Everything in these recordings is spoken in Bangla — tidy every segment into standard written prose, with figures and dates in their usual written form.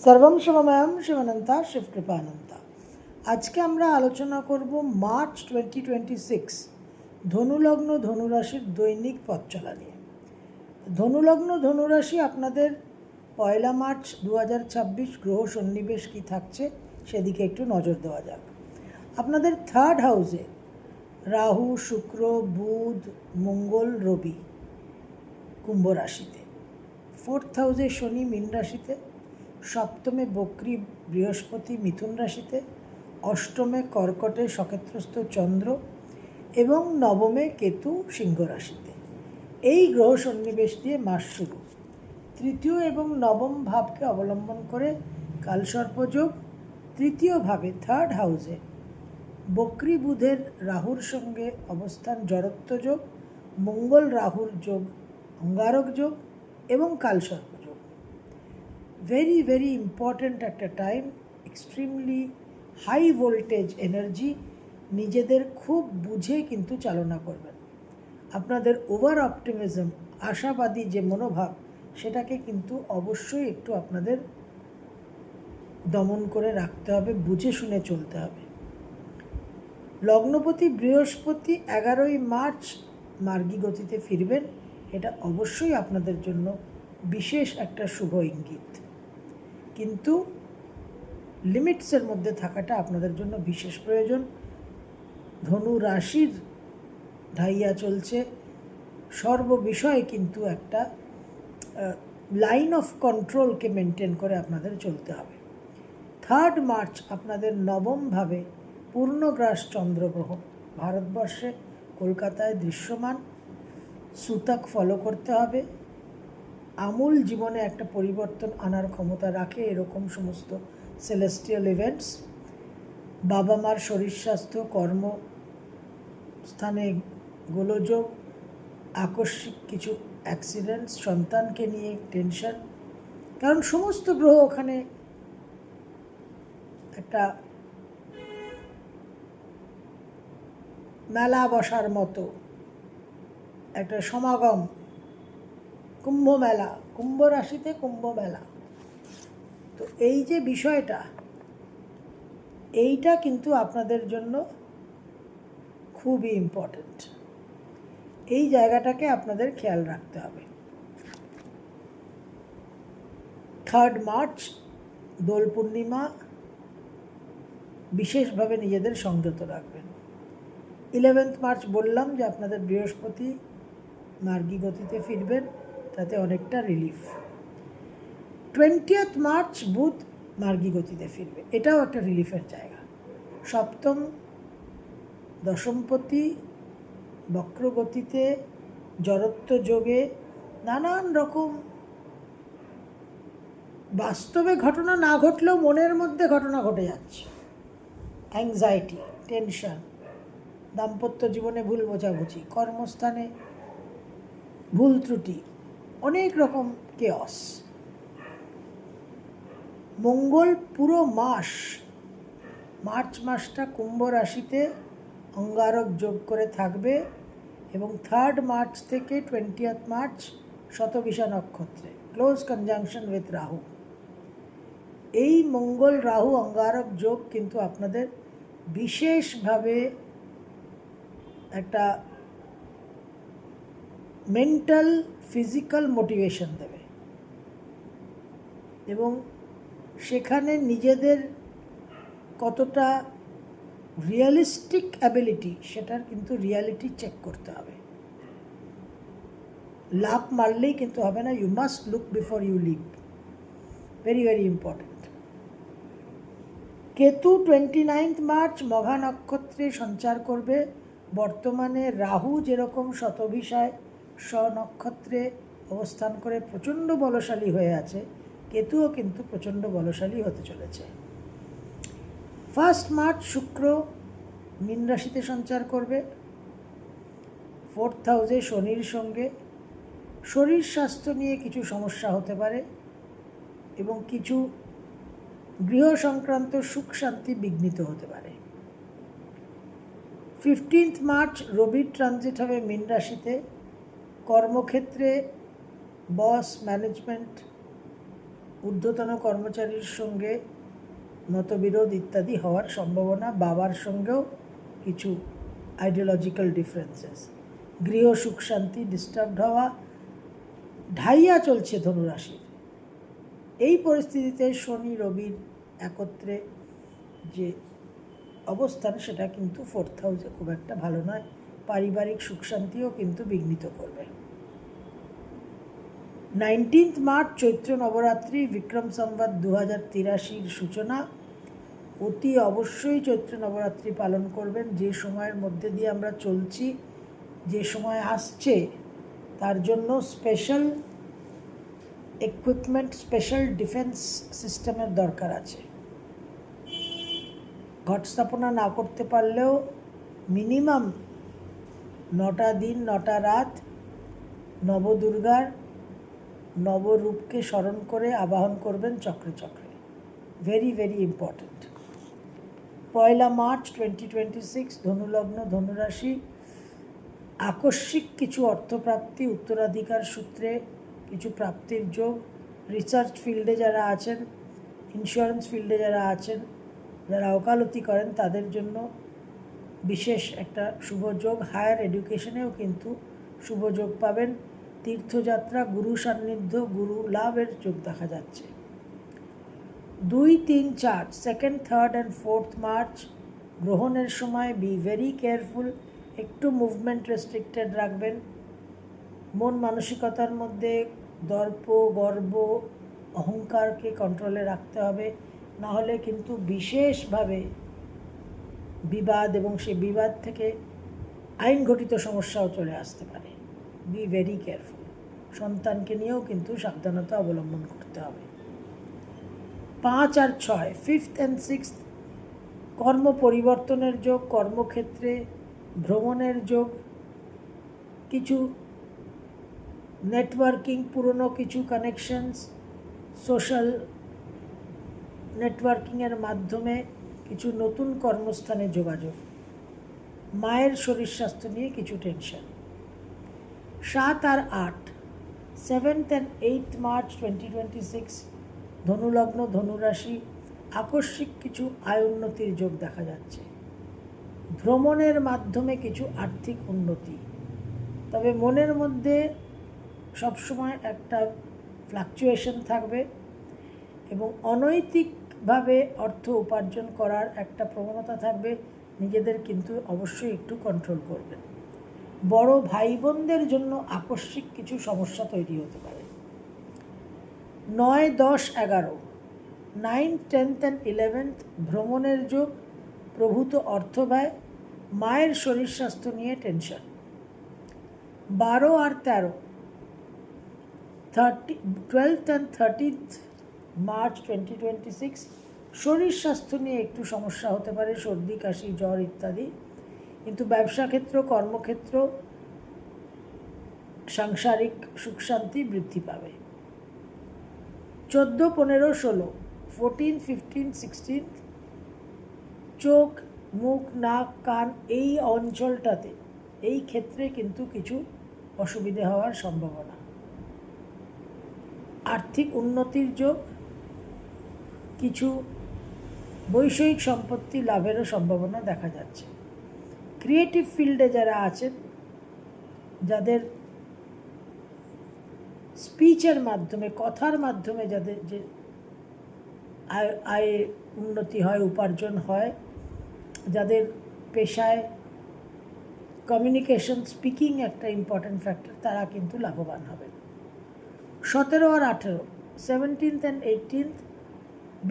সর্বম শিবময়ম শিবানন্তা শিবকৃপানন্তা। আজকে আমরা আলোচনা করব মার্চ 2026 ধনুলগ্ন ধনুরাশির দৈনিক পথ চলা নিয়ে। ধনুলগ্ন ধনুরাশি আপনাদের 1 মার্চ 2026 গ্রহ সন্নিবেশ কী থাকছে সেদিকে একটু নজর দেওয়া যাক। আপনাদের থার্ড হাউসে রাহু, শুক্র, বুধ, মঙ্গল, রবি কুম্ভ রাশিতে, ফোর্থ হাউসে শনি মীন রাশিতে, সপ্তমে বক্রী বৃহস্পতি মিথুন রাশিতে, অষ্টমে কর্কটে সক্ষেত্রস্থ চন্দ্র এবং নবমে কেতু সিংহ রাশিতে। এই গ্রহ সন্নিবেশ দিয়ে মাস শুরু। তৃতীয় এবং নবম ভাবকে অবলম্বন করে কালসর্পযোগ, তৃতীয় ভাবে থার্ড হাউসে বক্রী বুধের রাহুর সঙ্গে অবস্থান জড়ত্ব যোগ, মঙ্গল রাহুর যোগ অঙ্গারক যোগ এবং কালসর্প যোগ। ভেরি ভেরি ইম্পর্ট্যান্ট একটা time, extremely high voltage energy. নিজেদের খুব বুঝে কিন্তু চালনা করবেন। আপনাদের ওভার অপটিমিজম, আশাবাদী যে মনোভাব, সেটাকে কিন্তু অবশ্যই একটু আপনাদের দমন করে রাখতে হবে, বুঝে শুনে চলতে হবে। লগ্নপতি বৃহস্পতি 11ই মার্চ মার্গী গতিতে ফিরবেন। এটা অবশ্যই আপনাদের জন্য বিশেষ একটা শুভ ইঙ্গিত, কিন্তু লিমিটসের মধ্যে থাকাটা আপনাদের জন্য বিশেষ প্রয়োজন। ধনু রাশির ঢাইয়া চলছে, সর্ববিষয়ে কিন্তু একটা লাইন অফ কন্ট্রোলকে মেনটেন করে আপনাদের চলতে হবে। 3 মার্চ আপনাদের নবমভাবে পূর্ণগ্রাস চন্দ্রগ্রহ ভারতবর্ষে কলকাতায় দৃশ্যমান। সূতক ফলো করতে হবে। আমূল জীবনে একটা পরিবর্তন আনার ক্ষমতা রাখে এরকম সমস্ত সেলেস্টিয়াল ইভেন্টস। বাবা মার শরীর স্বাস্থ্য, কর্মস্থানে গোলযোগ, আকস্মিক কিছু অ্যাক্সিডেন্টস, সন্তানকে নিয়ে টেনশন, কারণ সমস্ত গ্রহ ওখানে একটা মেলা বসার মতো একটা সমাগম, কুম্ভ মেলা, কুম্ভ রাশিতে কুম্ভ মেলা। তো এই যে বিষয়টা, এইটা কিন্তু আপনাদের জন্য খুবই ইম্পর্ট্যান্ট। এই জায়গাটাকে আপনাদের খেয়াল রাখতে হবে। 3 মার্চ দোল পূর্ণিমা, বিশেষভাবে নিজেদের সংযত রাখবেন। 11 মার্চ বললাম যে আপনাদের বৃহস্পতি মার্গী গতিতে ফিরবেন, তাতে অনেকটা রিলিফ। 20 মার্চ বুধ মার্গী গতিতে ফিরবে, এটাও একটা রিলিফের জায়গা। সপ্তম দশমপতি বক্রগতিতে জড়ত্ব যোগে নানান রকম বাস্তবে ঘটনা না ঘটলেও মনের মধ্যে ঘটনা ঘটে যাচ্ছে। অ্যাংজাইটি, টেনশন, দাম্পত্য জীবনে ভুল বোঝাবুঝি, কর্মস্থানে ভুল ত্রুটি, অনেক রকম কেয়স। মঙ্গল পুরো মার্চ মাসটা কুম্ভ রাশিতে অঙ্গারক যোগ করে থাকবে এবং 3 মার্চ থেকে 20 মার্চ শতবিশা নক্ষত্রে ক্লোজ কনজাংশন উইথ রাহু। এই মঙ্গল রাহু অঙ্গারক যোগ কিন্তু আপনাদের বিশেষভাবে একটা মেন্টাল ফিজিক্যাল মোটিভেশন দেবে এবং সেখানে নিজেদের কতটা রিয়েলিস্টিক অ্যাবিলিটি, সেটার কিন্তু রিয়ালিটি চেক করতে হবে। লাভ মারলেই কিন্তু হবে না, you must look before you leave, very very important. Ketu 29 March Magha নক্ষত্রে সঞ্চার করবে। বর্তমানে রাহু যেরকম শতভিসায় স্বনক্ষত্রে অবস্থান করে প্রচণ্ড বলশালী হয়ে আছে, কেতুও কিন্তু প্রচণ্ড বলশালী হতে চলেছে। 1 মার্চ শুক্র মীন রাশিতে সঞ্চার করবে, 4th হাউসে শনির সঙ্গে। শরীর স্বাস্থ্য নিয়ে কিছু সমস্যা হতে পারে এবং কিছু গৃহ সংক্রান্ত সুখ শান্তি বিঘ্নিত হতে পারে। 15 মার্চ রবির ট্রানজিট হবে মীন রাশিতে। কর্মক্ষেত্রে বস, ম্যানেজমেন্ট ঊর্ধ্বতন কর্মচারীর সঙ্গে মতবিরোধ ইত্যাদি হওয়ার সম্ভাবনা, বাবার সঙ্গেও কিছু আইডিওলজিক্যাল ডিফারেন্সেস, গৃহ সুখ শান্তি ডিস্টার্বড হওয়া, ঢাইয়া চলছে ধনুরাশির। এই পরিস্থিতিতে শনি রবির একত্রে যে অবস্থান সেটা কিন্তু 4th হাউসে খুব একটা ভালো নয়, পারিবারিক সুখ শান্তিও কিন্তু বিঘ্নিত করবে। 19 মার্চ চৈত্র নবরাত্রি, বিক্রম সংবৎ 2083 সূচনা। অতি অবশ্যই চৈত্র নবরাত্রি পালন করবেন। যে সময়ের মধ্যে দিয়ে আমরা চলছি, যে সময় আসছে, তার জন্য স্পেশাল ইকুইপমেন্ট, স্পেশাল ডিফেন্স সিস্টেমের দরকার আছে। ঘট স্থাপনা না করতে পারলেও মিনিমাম 9টা দিন 9টা রাত নবদুর্গার নবরূপকে স্মরণ করে আবাহন করবেন চক্রে চক্রে। Very very important. 1 মার্চ 2026 ধনুলগ্ন ধনুরাশি, আকস্মিক কিছু অর্থপ্রাপ্তি, উত্তরাধিকার সূত্রে কিছু প্রাপ্তির যোগ। রিসার্চ ফিল্ডে যারা আছেন, ইন্স্যুরেন্স ফিল্ডে যারা আছেন, যারা ওকালতি করেন, তাদের জন্য বিশেষ একটা শুভ যোগ। হায়ার এডুকেশনেও কিন্তু শুভ যোগ পাবেন। তীর্থযাত্রা, গুরু সান্নিধ্য, গুরু লাভের যোগ দেখা যাচ্ছে। 2, 3, 4 2nd, 3rd and 4th March গ্রহণের সময় বি ভেরি কেয়ারফুল, একটু মুভমেন্ট রেস্ট্রিক্টেড রাখবেন। মন মানসিকতার মধ্যে দর্প, গর্ব, অহংকারকে কন্ট্রোলে রাখতে হবে, নাহলে কিন্তু বিশেষভাবে বিবাদ এবং সেই বিবাদ থেকে আইনঘটিত সমস্যাও চলে আসতে পারে। B very careful. সন্তানকে নিয়েও কিন্তু সাবধানতা অবলম্বন করতে হবে। 5 আর 6 5th and 6th কর্ম পরিবর্তনের যোগ, কর্মক্ষেত্রে ভ্রমণের যোগ, কিছু নেটওয়ার্কিং, পুরনো কিছু কানেকশনস, সোশ্যাল নেটওয়ার্কিংয়ের মাধ্যমে কিছু নতুন কর্মস্থানে যোগাযোগ। মায়ের শরীর স্বাস্থ্য নিয়ে কিছু টেনশন। 7 আর 8 7th and 8th মার্চ 2026 ধনুলগ্ন ধনুরাশি, আকস্মিক কিছু আয় উন্নতির যোগ দেখা যাচ্ছে। ভ্রমণের মাধ্যমে কিছু আর্থিক উন্নতি, তবে মনের মধ্যে সবসময় একটা ফ্লাকচুয়েশন থাকবে এবং অনৈতিকভাবে অর্থ উপার্জন করার একটা প্রবণতা থাকবে। নিজেদের কিন্তু অবশ্যই একটু কন্ট্রোল করবেন। বড় ভাই বোনদের জন্য আকস্মিক কিছু সমস্যা তৈরি হতে পারে। 9, 10, 11 9, 10th and 11th ভ্রমণের যোগ, প্রভূত অর্থ ব্যয়, মায়ের শরীর স্বাস্থ্য নিয়ে tension. 12 R 13 12th and 13th March 2026 শরীর স্বাস্থ্য নিয়ে একটু সমস্যা হতে পারে, সর্দি, কাশি, জ্বর ইত্যাদি। কিন্তু ব্যবসা ক্ষেত্র, কর্মক্ষেত্র, সাংসারিক সুখ শান্তি বৃদ্ধি পাবে। 14, 15, 16 14, 15, 16 চোখ, মুখ, নাক, কান এই অঞ্চলটাতে, এই ক্ষেত্রে কিন্তু কিছু অসুবিধে হওয়ার সম্ভাবনা। আর্থিক উন্নতির যোগ, কিছু বৈষয়িক সম্পত্তি লাভেরও সম্ভাবনা দেখা যাচ্ছে। ক্রিয়েটিভ ফিল্ডে যারা আছেন, যাদের স্পিচের মাধ্যমে, কথার মাধ্যমে যাদের যে আয় উন্নতি হয়, উপার্জন হয়, যাদের পেশায় কমিউনিকেশন, স্পিকিং একটা ইম্পর্ট্যান্ট ফ্যাক্টর, তারা কিন্তু লাভবান হবেন। 17 আর 18 17th and 18th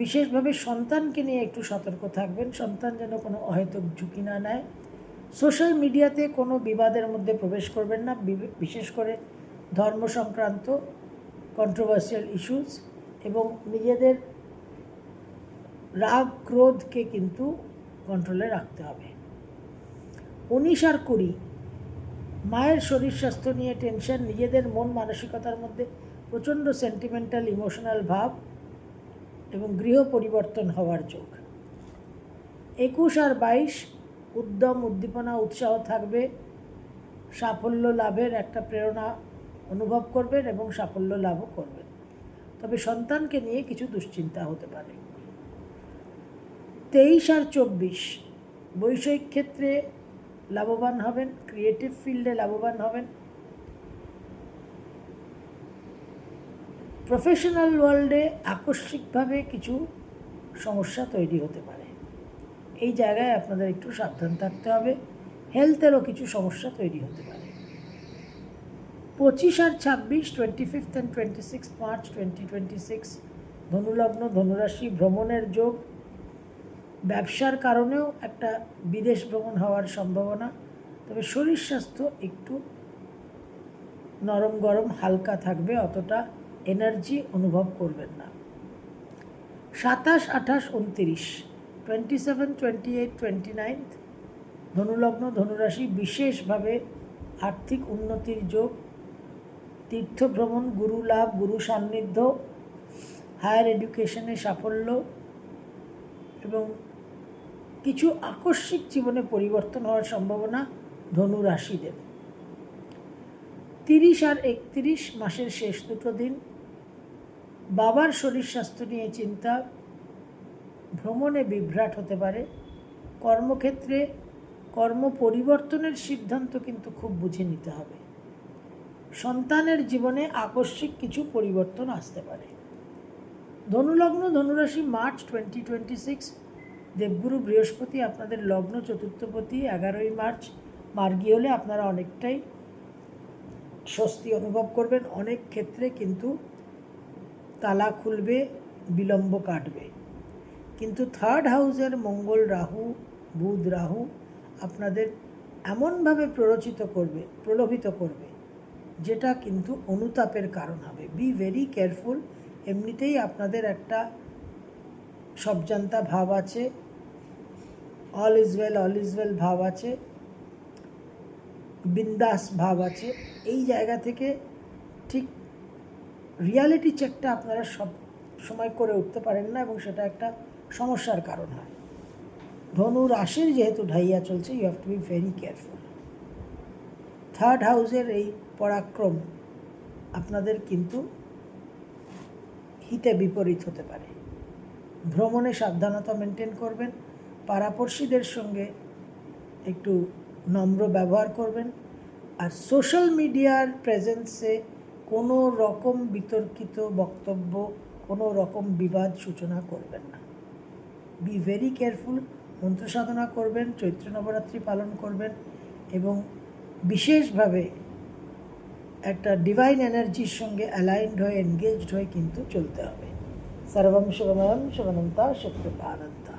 বিশেষভাবে সন্তানকে নিয়ে একটু সতর্ক থাকবেন। সন্তান যেন কোনো অহেতুক ঝুঁকি না নেয়। সোশ্যাল মিডিয়াতে কোনো বিবাদের মধ্যে প্রবেশ করবেন না, বিশেষ করে ধর্ম সংক্রান্ত কন্ট্রোভার্সিয়াল ইস্যুস, এবং নিজেদের রাগ ক্রোধকে কিন্তু কন্ট্রোলে রাখতে হবে। 19 আর 20 মায়ের শরীর স্বাস্থ্য নিয়ে টেনশন, নিজেদের মন মানসিকতার মধ্যে প্রচণ্ড সেন্টিমেন্টাল ইমোশনাল ভাব এবং গৃহ পরিবর্তন হওয়ার যোগ। 21 আর 22 উদ্যম, উদ্দীপনা, উৎসাহ থাকবে, সাফল্য লাভের একটা প্রেরণা অনুভব করবেন এবং সাফল্য লাভও করবেন। তবে সন্তানকে নিয়ে কিছু দুশ্চিন্তা হতে পারে। 23 আর 24 বৈষয়িক ক্ষেত্রে লাভবান হবেন, ক্রিয়েটিভ ফিল্ডে লাভবান হবেন, প্রফেশনাল ওয়ার্ল্ডে আকস্মিকভাবে কিছু সমস্যা তৈরি হতে পারে। এই জায়গায় আপনাদের একটু সাবধান থাকতে হবে, হেলথেরও কিছু সমস্যা তৈরি হতে পারে। 25 আর 26 25 অ্যান্ড 26 মার্চ 2026 ধনুলগ্ন ধনুরাশি, ভ্রমণের যোগ, ব্যবসার কারণেও একটা বিদেশ ভ্রমণ হওয়ার সম্ভাবনা। তবে শরীর স্বাস্থ্য একটু নরম গরম হালকা থাকবে, অতটা এনার্জি অনুভব করবেন না। 27 28 29 27 28 29 ধনুলগ্ন ধনুরাশি, বিশেষভাবে আর্থিক উন্নতির যোগ, তীর্থ ভ্রমণ, গুরু লাভ, গুরু সান্নিধ্য, হায়ার এডুকেশনে সাফল্য এবং কিছু আকস্মিক জীবনে পরিবর্তন হওয়ার সম্ভাবনা ধনুরাশিদের। 30 আর 31 মাসের শেষ দুটো দিন বাবার শরীর স্বাস্থ্য নিয়ে চিন্তা, ভ্রমণে বিভ্রাট হতে পারে। কর্মক্ষেত্রে কর্ম পরিবর্তনের সিদ্ধান্ত কিন্তু খুব বুঝে নিতে হবে। সন্তানের জীবনে আকস্মিক কিছু পরিবর্তন আসতে পারে। ধনুলগ্ন ধনুরাশি, মার্চ 2026 দেবগুরু বৃহস্পতি আপনাদের লগ্ন চতুর্থপতি। 11ই মার্চ মার্গী হলে আপনারা অনেকটাই স্বস্তি অনুভব করবেন। অনেক ক্ষেত্রে কিন্তু তালা খুলবে, বিলম্ব কাটবে। কিন্তু থার্ড হাউসের মঙ্গল রাহু, বুধ রাহু আপনাদের এমনভাবে প্রলোভিত করবে যেটা কিন্তু অনুতাপের কারণ হবে। B very careful. এমনিতেই আপনাদের একটা সবজান্তা ভাব আছে, অল ইজ ওয়েল ভাব আছে, বিন্দাস ভাব আছে। এই জায়গা থেকে ঠিক রিয়ালিটি চেকটা আপনারা সব সময় করে উঠতে পারেন না এবং সেটা একটা সমস্যার কারণ হয়। ধনু রাশির যেহেতু ঢাইয়া চলছে, you have to be very careful. Third হাউসের এই পরাক্রম আপনাদের কিন্তু হিতে বিপরীত হতে পারে। ভ্রমণে সাবধানতা মেনটেন করবেন, পাড়াপড়শিদের সঙ্গে একটু নম্র ব্যবহার করবেন, আর সোশ্যাল মিডিয়ার প্রেজেন্সে কোনো রকম বিতর্কিত বক্তব্য, কোনো রকম বিবাদ সূচনা করবেন না। B very careful. মন্ত্র সাধনা করবেন, চৈত্র নবরাত্রি পালন করবেন এবং বিশেষভাবে একটা ডিভাইন এনার্জির সঙ্গে অ্যালাইনড হয়ে, এনগেজড হয়ে কিন্তু চলতে হবে। সর্বম শুভময়ম শুভনন্তা শিবকৃপানন্তা।